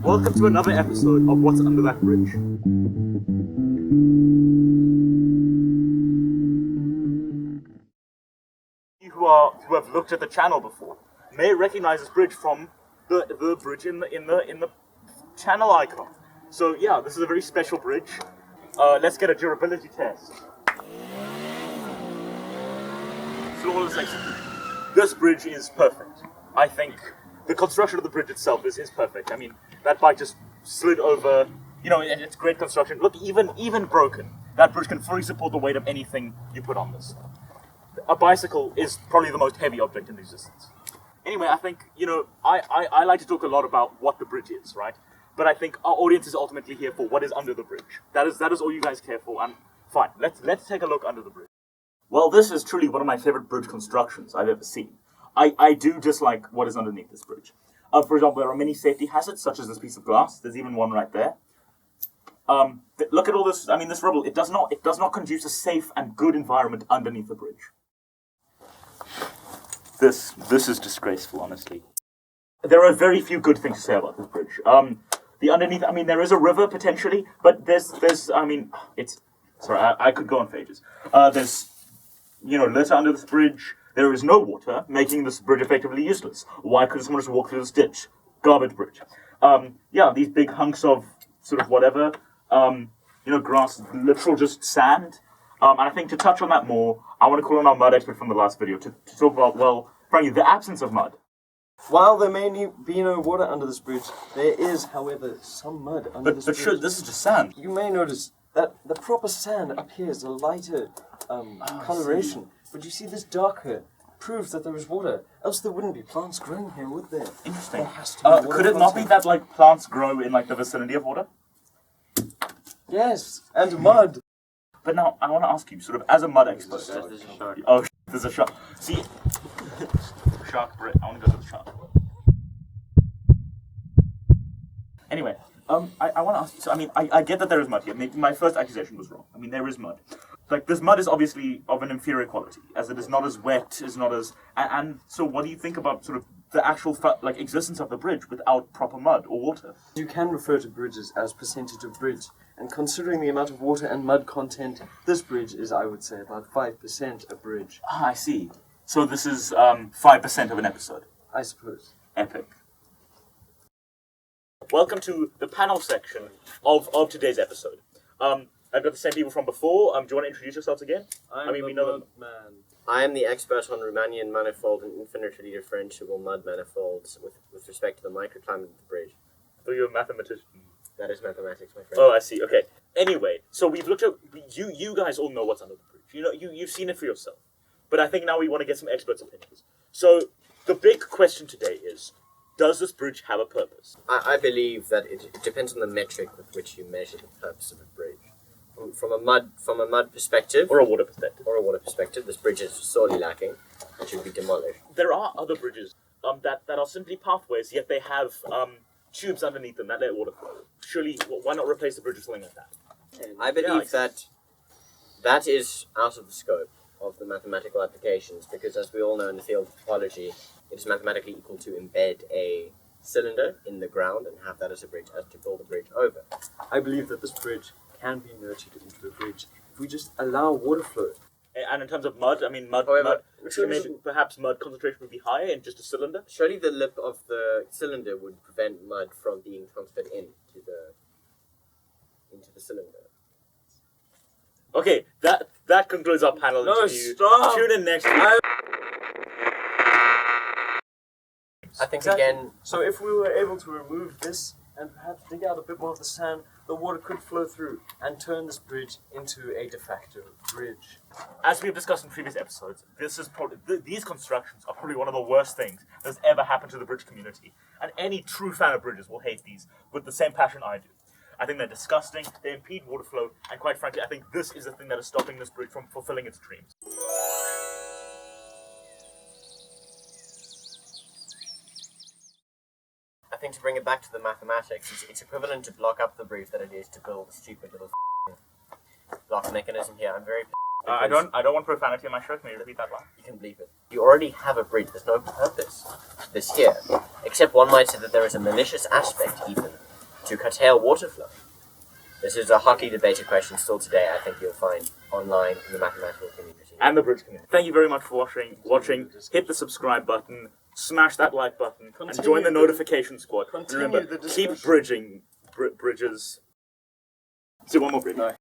Welcome to another episode of What's Under That Bridge. You who have looked at the channel before may recognize this bridge from the bridge in the channel icon. So yeah, this is a very special bridge. Let's get a durability test. Flawless execution. This bridge is perfect. I think the construction of the bridge itself is perfect. I mean, that bike just slid over. You know, it's great construction. Look, even broken, that bridge can fully support the weight of anything you put on this. A bicycle is probably the most heavy object in existence. Anyway, I think, you know, I like to talk a lot about what the bridge is, right? But I think our audience is ultimately here for what is under the bridge. That is all you guys care for, and fine. Let's take a look under the bridge. Well, this is truly one of my favorite bridge constructions I've ever seen. I do dislike what is underneath this bridge. For example, there are many safety hazards, such as this piece of glass. There's even one right there. Look at all this. I mean, this rubble. It does not conduce a safe and good environment underneath the bridge. This is disgraceful, honestly. There are very few good things to say about this bridge. The underneath. I mean, there is a river potentially, but there's. I mean, it's. Sorry, I could go on for ages. There's, you know, litter under this bridge. There is no water, making this bridge effectively useless. Why couldn't someone just walk through this ditch? Garbage bridge. Yeah, these big hunks of sort of whatever, you know, grass, literal just sand. And I think to touch on that more, I want to call on our mud expert from the last video to talk about, well, frankly, the absence of mud. While there may be no water under this bridge, there is, however, some mud under this bridge. But sure, this is just sand. You may notice that the proper sand appears a lighter coloration. But you see this darker proves that there is water. Else there wouldn't be plants growing here, would there? Interesting. There has to be water could it not be that like plants grow in like the vicinity of water? Yes, and mud. But now I want to ask you, sort of as a mud expert. There's a shark. Oh, there's a shark. See, shark. I want to go to the shark. Anyway, I want to ask you. So, I mean, I get that there is mud here. Maybe my first accusation was wrong. I mean, there is mud. Like, this mud is obviously of an inferior quality, as it is not as wet, is not as... And so what do you think about sort of the actual, like, existence of the bridge without proper mud or water? You can refer to bridges as percentage of bridge, and considering the amount of water and mud content, this bridge is, I would say, about 5% a bridge. Ah, I see. So this is 5% of an episode. I suppose. Epic. Welcome to the panel section of today's episode. I've got the same people from before. Do you want to introduce yourselves again? We know them. Man. I am the expert on Riemannian manifold and infinitely differentiable mud manifolds with respect to the microclimate of the bridge. I thought you were a mathematician. That is mathematics, my friend. Oh, I see. Okay. Anyway, so we've looked at... You guys all know what's under the bridge. You know, you've seen it for yourself. But I think now we want to get some experts' opinions. So the big question today is, does this bridge have a purpose? I believe that it depends on the metric with which you measure the purpose of a bridge. From a mud perspective, Or a water perspective. this bridge is sorely lacking and should be demolished. There are other bridges that are simply pathways, yet they have tubes underneath them that let water flow. Surely, why not replace the bridge with something like that? I believe that is out of the scope of the mathematical applications, because as we all know in the field of topology, it is mathematically equal to embed a cylinder in the ground and have that as a bridge, as to build a bridge over. I believe that this bridge can be nurtured into a bridge if we just allow water flow. And in terms of mud, I mean, perhaps mud concentration would be higher in just a cylinder? Surely the lip of the cylinder would prevent mud from being transferred into the cylinder. Okay, that concludes our panel interview. Stop! Tune in next week. I think again... So if we were able to remove this and perhaps dig out a bit more of the sand, the water could flow through and turn this bridge into a de facto bridge. As we've discussed in previous episodes, this is these constructions are probably one of the worst things that's ever happened to the bridge community. And any true fan of bridges will hate these with the same passion I do. I think they're disgusting, they impede water flow, and quite frankly, I think this is the thing that is stopping this bridge from fulfilling its dreams. I think to bring it back to the mathematics, it's equivalent to block up the bridge that it is to build a stupid little block mechanism here. I'm very I don't want profanity in my show. Can you repeat that line? You can believe it. You already have a bridge. There's no purpose this here. Except one might say that there is a malicious aspect, even, to curtail water flow. This is a hotly debated question still today, I think you'll find online in the mathematical community. And the bridge community. Thank you very much for watching. Hit the subscribe button, smash that like button, and join the notification squad. Remember, keep bridging bridges. See one more bridge. No.